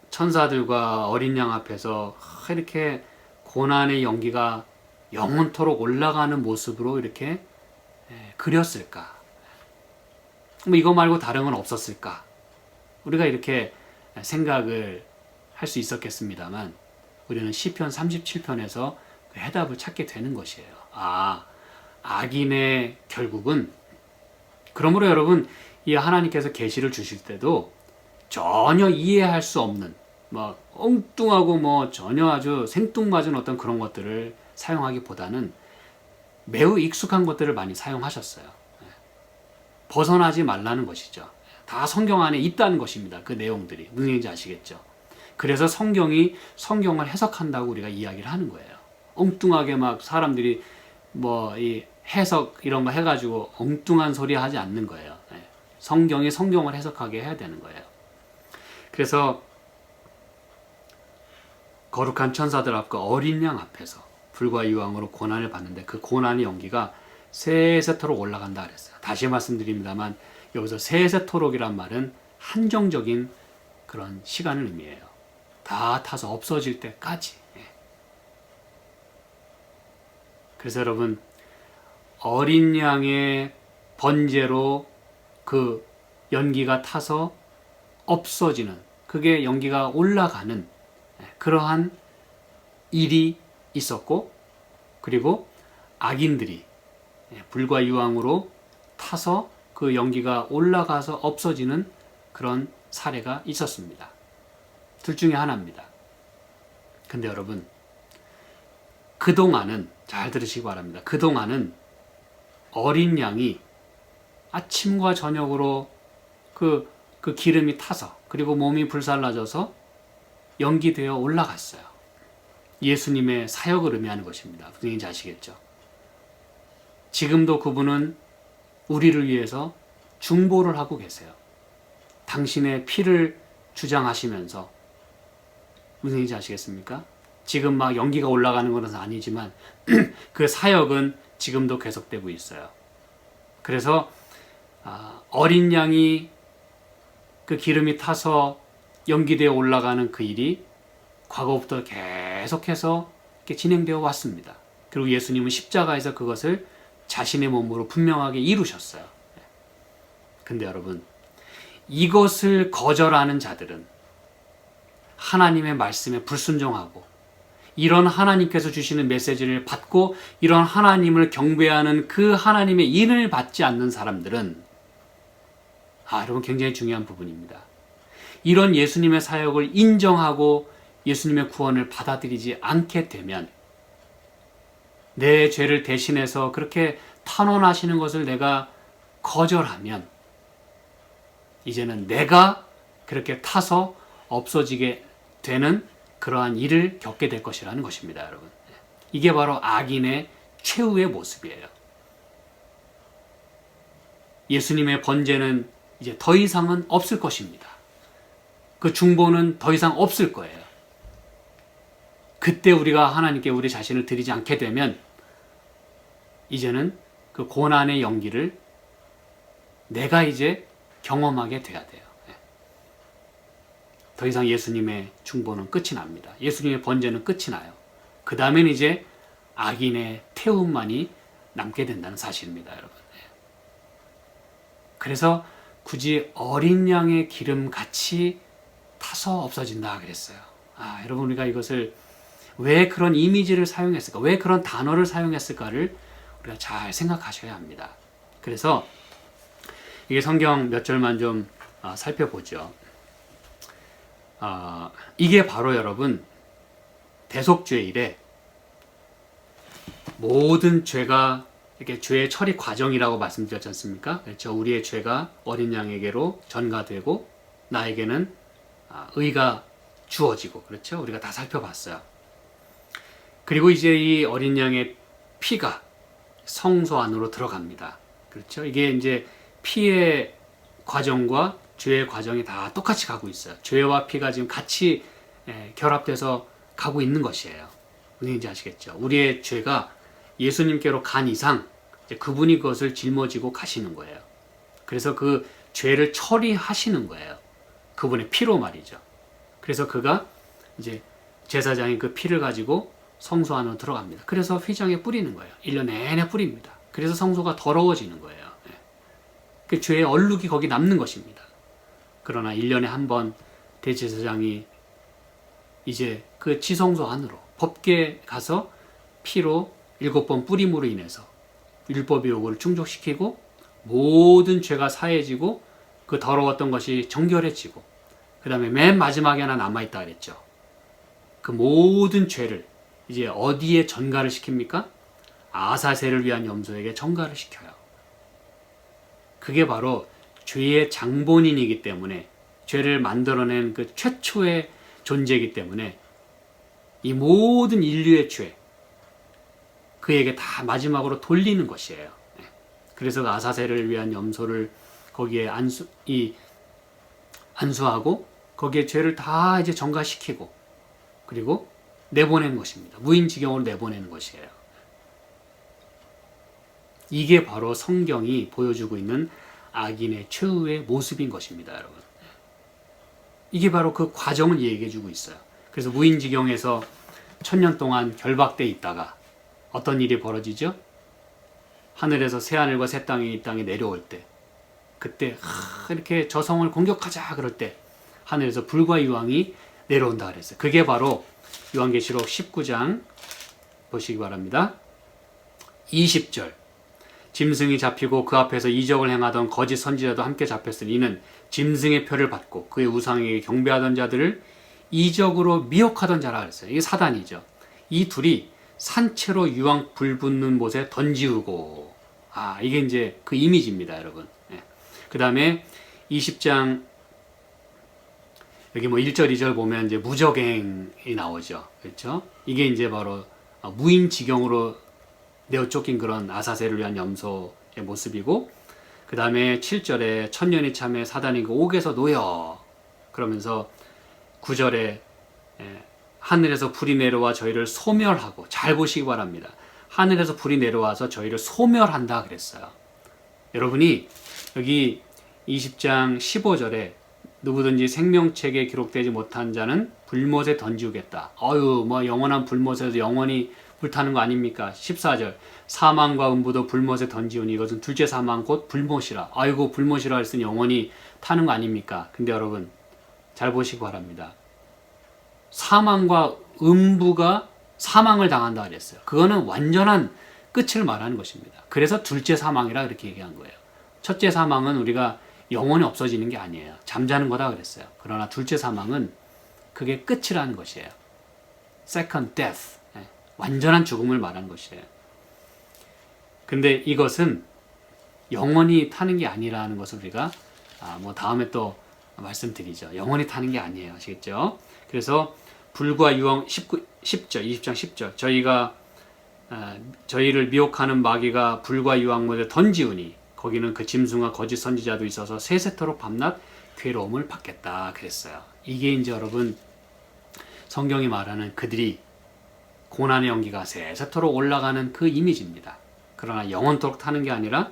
천사들과 어린 양 앞에서 이렇게 고난의 연기가 영원토록 올라가는 모습으로 이렇게 그렸을까? 뭐 이거 말고 다른 건 없었을까? 우리가 이렇게 생각을 할 수 있었겠습니다만 우리는 시편 37편에서 그 해답을 찾게 되는 것이에요. 악인의 결국은, 그러므로 여러분, 이 하나님께서 계시를 주실 때도 전혀 이해할 수 없는 엉뚱하고 전혀 아주 생뚱맞은 어떤 그런 것들을 사용하기보다는 매우 익숙한 것들을 많이 사용하셨어요. 벗어나지 말라는 것이죠. 다 성경 안에 있다는 것입니다. 그 내용들이 무슨 얘기인지 아시겠죠? 그래서 성경을 해석한다고 우리가 이야기를 하는 거예요. 엉뚱하게 사람들이 이 해석 이런 거 해가지고 엉뚱한 소리 하지 않는 거예요. 성경이 성경을 해석하게 해야 되는 거예요. 그래서 거룩한 천사들 앞과 어린 양 앞에서 불과 유황으로 고난을 받는데 그 고난의 연기가 세세토록 올라간다 그랬어요. 다시 말씀드립니다만 여기서 세세토록이란 말은 한정적인 그런 시간을 의미해요. 다 타서 없어질 때까지. 그래서 여러분, 어린 양의 번제로 그 연기가 타서 없어지는, 그게 연기가 올라가는 그러한 일이 있었고, 그리고 악인들이 불과 유황으로 타서 그 연기가 올라가서 없어지는 그런 사례가 있었습니다. 둘 중에 하나입니다. 근데 여러분, 그동안은, 잘 들으시기 바랍니다. 그동안은 어린 양이 아침과 저녁으로 그 기름이 타서, 그리고 몸이 불살라져서 연기되어 올라갔어요. 예수님의 사역을 의미하는 것입니다. 무슨 얘기인지 아시겠죠? 지금도 그분은 우리를 위해서 중보를 하고 계세요. 당신의 피를 주장하시면서, 무슨 얘기인지 아시겠습니까? 지금 막 연기가 올라가는 것은 아니지만 그 사역은 지금도 계속되고 있어요. 그래서 어린 양이 그 기름이 타서 연기되어 올라가는 그 일이 과거부터 계속해서 이렇게 진행되어 왔습니다. 그리고 예수님은 십자가에서 그것을 자신의 몸으로 분명하게 이루셨어요. 근데 여러분, 이것을 거절하는 자들은 하나님의 말씀에 불순종하고, 이런 하나님께서 주시는 메시지를 받고 이런 하나님을 경배하는 그 하나님의 인을 받지 않는 사람들은, 여러분, 굉장히 중요한 부분입니다. 이런 예수님의 사역을 인정하고 예수님의 구원을 받아들이지 않게 되면, 내 죄를 대신해서 그렇게 탄원하시는 것을 내가 거절하면, 이제는 내가 그렇게 타서 없어지게 되는 그러한 일을 겪게 될 것이라는 것입니다, 여러분. 이게 바로 악인의 최후의 모습이에요. 예수님의 번제는 이제 더 이상은 없을 것입니다. 그 중보는 더 이상 없을 거예요. 그때 우리가 하나님께 우리 자신을 드리지 않게 되면, 이제는 그 고난의 연기를 내가 이제 경험하게 돼야 돼요. 더 이상 예수님의 중보는 끝이 납니다. 예수님의 번제는 끝이 나요. 그 다음엔 이제 악인의 태움만이 남게 된다는 사실입니다, 여러분. 그래서 굳이 어린 양의 기름같이 타서 없어진다 그랬어요. 여러분, 우리가 이것을 왜 그런 이미지를 사용했을까, 왜 그런 단어를 사용했을까를 우리가 잘 생각하셔야 합니다. 그래서 이게 성경 몇 절만 좀 살펴보죠. 이게 바로 여러분, 대속죄일에 모든 죄가 이렇게 죄의 처리 과정이라고 말씀드렸지 않습니까? 그렇죠. 우리의 죄가 어린 양에게로 전가되고 나에게는 의가 주어지고, 그렇죠. 우리가 다 살펴봤어요. 그리고 이제 이 어린 양의 피가 성소 안으로 들어갑니다. 그렇죠. 이게 이제 피의 과정과 죄의 과정이 다 똑같이 가고 있어요. 죄와 피가 지금 같이 결합돼서 가고 있는 것이에요. 무슨 얘기인지 아시겠죠? 우리의 죄가 예수님께로 간 이상 이제 그분이 그것을 짊어지고 가시는 거예요. 그래서 그 죄를 처리하시는 거예요. 그분의 피로 말이죠. 그래서 그가 이제 제사장이 그 피를 가지고 성소 안으로 들어갑니다. 그래서 휘장에 뿌리는 거예요. 1년 내내 뿌립니다. 그래서 성소가 더러워지는 거예요. 그 죄의 얼룩이 거기 남는 것입니다. 그러나 1년에 한 번 대제사장이 이제 그 지성소 안으로 법궤에 가서 피로 7번 뿌림으로 인해서 율법의 요구를 충족시키고 모든 죄가 사해지고 그 더러웠던 것이 정결해지고, 그 다음에 맨 마지막에 하나 남아있다 그랬죠. 그 모든 죄를 이제 어디에 전가를 시킵니까? 아사셀을 위한 염소에게 전가를 시켜요. 그게 바로 죄의 장본인이기 때문에, 죄를 만들어낸 그 최초의 존재이기 때문에 이 모든 인류의 죄, 그에게 다 마지막으로 돌리는 것이에요. 그래서 그 아사셀을 위한 염소를 거기에 안수하고 거기에 죄를 다 이제 전가시키고, 그리고 내보내는 것입니다. 무인지경으로 내보내는 것이에요. 이게 바로 성경이 보여주고 있는 악인의 최후의 모습인 것입니다, 여러분. 이게 바로 그 과정을 얘기해주고 있어요. 그래서 무인지경에서 1000년 동안 결박돼 있다가 어떤 일이 벌어지죠? 하늘에서 새하늘과 새 땅이 이 땅에 내려올 때, 그때 이렇게 저성을 공격하자 그럴 때 하늘에서 불과 유황이 내려온다 그랬어요. 그게 바로 요한계시록 19장 보시기 바랍니다. 20절, 짐승이 잡히고 그 앞에서 이적을 행하던 거짓 선지자도 함께 잡혔으니 이는 짐승의 표를 받고 그의 우상에게 경배하던 자들을 이적으로 미혹하던 자라 그랬어요. 이게 사단이죠. 이 둘이 산채로 유황 불 붙는 못에 던지우고, 이게 이제 그 이미지입니다, 여러분. 그 다음에 20장 여기 뭐 1절, 2절 보면 이제 무적행이 나오죠. 그렇죠? 이게 이제 바로 무인지경으로 내어 쫓긴 그런 아사셀을 위한 염소의 모습이고, 그 다음에 7절에 천년이 참에 사단이 그 옥에서 놓여 그러면서 9절에 하늘에서 불이 내려와 저희를 소멸하고, 잘 보시기 바랍니다. 하늘에서 불이 내려와서 저희를 소멸한다 그랬어요. 여러분이 여기 20장 15절에 누구든지 생명책에 기록되지 못한 자는 불못에 던지우겠다. 뭐 영원한 불못에서 영원히 불타는 거 아닙니까? 14절, 사망과 음부도 불못에 던지우니 이것은 둘째 사망 곧 불못이라. 불못이라 했으니 영원히 타는 거 아닙니까? 근데 여러분 잘 보시기 바랍니다. 사망과 음부가 사망을 당한다 그랬어요. 그거는 완전한 끝을 말하는 것입니다. 그래서 둘째 사망이라 그렇게 얘기한 거예요. 첫째 사망은 우리가 영원히 없어지는 게 아니에요. 잠자는 거다 그랬어요. 그러나 둘째 사망은 그게 끝이라는 것이에요. Second death, 완전한 죽음을 말하는 것이에요. 근데 이것은 영원히 타는 게 아니라는 것을 우리가 뭐 다음에 또 말씀드리죠. 영원히 타는 게 아니에요. 아시겠죠? 그래서 불과 유황 10절, 20장 10절, 저희를 미혹하는 마귀가 불과 유황물에 던지우니 거기는 그 짐승과 거짓 선지자도 있어서 세세토록 밤낮 괴로움을 받겠다 그랬어요. 이게 이제 여러분 성경이 말하는 그들이 고난의 연기가 세세토록 올라가는 그 이미지입니다. 그러나 영원토록 타는 게 아니라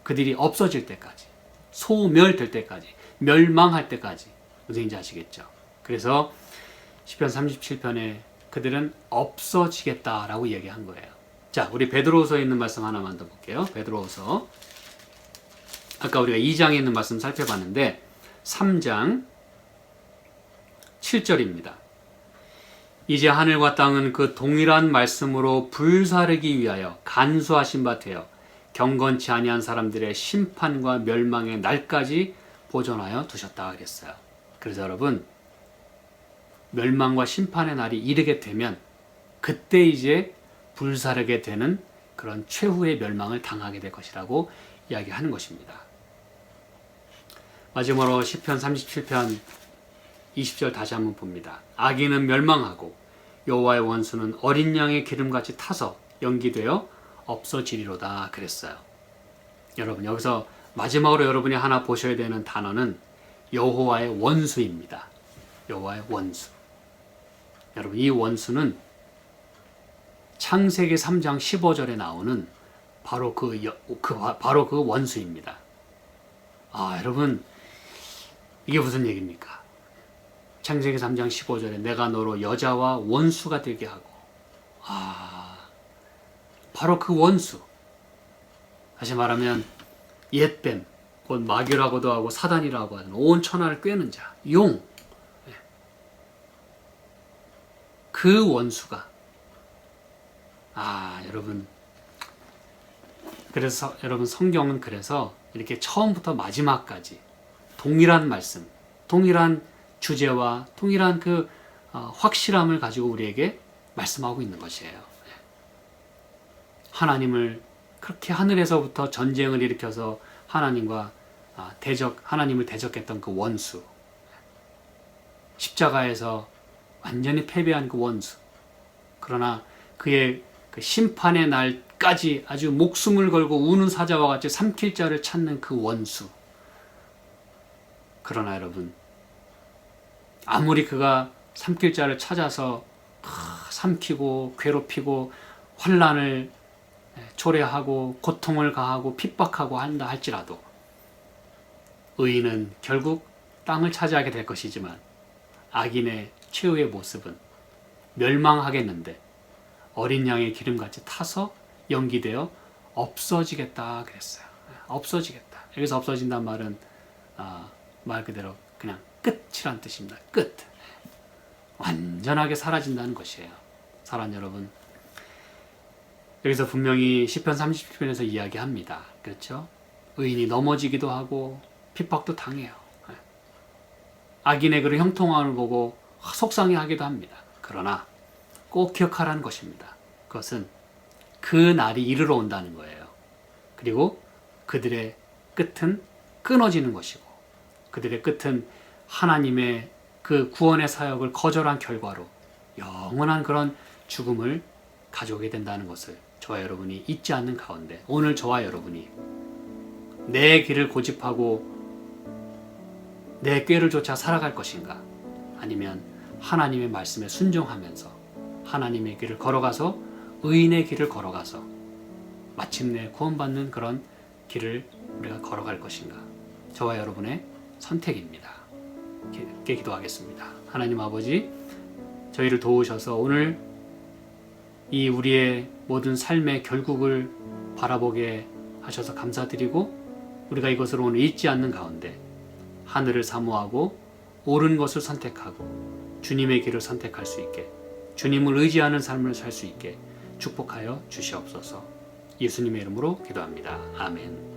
그들이 없어질 때까지, 소멸될 때까지, 멸망할 때까지. 무슨 얘기인지 아시겠죠? 그래서 시편 37편에 그들은 없어지겠다라고 얘기한 거예요. 자, 우리 베드로후서에 있는 말씀 하나만 더 볼게요. 베드로후서. 아까 우리가 2장에 있는 말씀 살펴봤는데 3장 7절입니다. 이제 하늘과 땅은 그 동일한 말씀으로 불사르기 위하여 간수하신 바 되어 경건치 아니한 사람들의 심판과 멸망의 날까지 보존하여 두셨다 그랬어요. 그래서 여러분, 멸망과 심판의 날이 이르게 되면 그때 이제 불사르게 되는 그런 최후의 멸망을 당하게 될 것이라고 이야기하는 것입니다. 마지막으로 시편 37편 20절 다시 한번 봅니다. 악인은 멸망하고 여호와의 원수는 어린 양의 기름같이 타서 연기되어 없어지리로다 그랬어요. 여러분, 여기서 마지막으로 여러분이 하나 보셔야 되는 단어는 여호와의 원수입니다. 여호와의 원수. 여러분, 이 원수는 창세기 3장 15절에 나오는 바로 그 원수입니다. 여러분, 이게 무슨 얘기입니까? 창세기 3장 15절에 내가 너로 여자와 원수가 되게 하고, 바로 그 원수. 다시 말하면 옛뱀, 곧 마귀라고도 하고 사단이라고 하는 온 천하를 꿰는 자, 용. 그 원수가 여러분, 그래서 여러분 성경은 그래서 이렇게 처음부터 마지막까지 동일한 말씀, 동일한 주제와 동일한 그 확실함을 가지고 우리에게 말씀하고 있는 것이에요. 하나님을 그렇게 하늘에서부터 전쟁을 일으켜서 하나님과 하나님을 대적했던 그 원수, 십자가에서 완전히 패배한 그 원수, 그러나 그의 그 심판의 날까지 아주 목숨을 걸고 우는 사자와 같이 삼킬 자를 찾는 그 원수. 그러나 여러분, 아무리 그가 삼킬 자를 찾아서 삼키고 괴롭히고 환난을 초래하고 고통을 가하고 핍박하고 한다 할지라도 의인은 결국 땅을 차지하게 될 것이지만 악인의 최후의 모습은 멸망하겠는데 어린 양의 기름같이 타서 연기되어 없어지겠다 그랬어요. 없어지겠다. 여기서 없어진다는 말은 말 그대로 그냥 끝이란 뜻입니다. 끝. 완전하게 사라진다는 것이에요. 사랑하는 여러분, 여기서 분명히 시편 37편에서 이야기합니다. 그렇죠? 의인이 넘어지기도 하고 핍박도 당해요. 악인의 그런 형통함을 보고 속상해하기도 합니다. 그러나 꼭 기억하라는 것입니다. 그것은 그 날이 이르러 온다는 거예요. 그리고 그들의 끝은 끊어지는 것이고 그들의 끝은 하나님의 그 구원의 사역을 거절한 결과로 영원한 그런 죽음을 가져오게 된다는 것을 저와 여러분이 잊지 않는 가운데 오늘 저와 여러분이 내 길을 고집하고 내 꾀를 쫓아 살아갈 것인가, 아니면 하나님의 말씀에 순종하면서 하나님의 길을 걸어가서 의인의 길을 걸어가서 마침내 구원받는 그런 길을 우리가 걸어갈 것인가, 저와 여러분의 선택입니다. 함께 기도하겠습니다. 하나님 아버지, 저희를 도우셔서 오늘 이 우리의 모든 삶의 결국을 바라보게 하셔서 감사드리고, 우리가 이것을 오늘 잊지 않는 가운데 하늘을 사모하고 옳은 것을 선택하고 주님의 길을 선택할 수 있게, 주님을 의지하는 삶을 살 수 있게 축복하여 주시옵소서. 예수님의 이름으로 기도합니다. 아멘.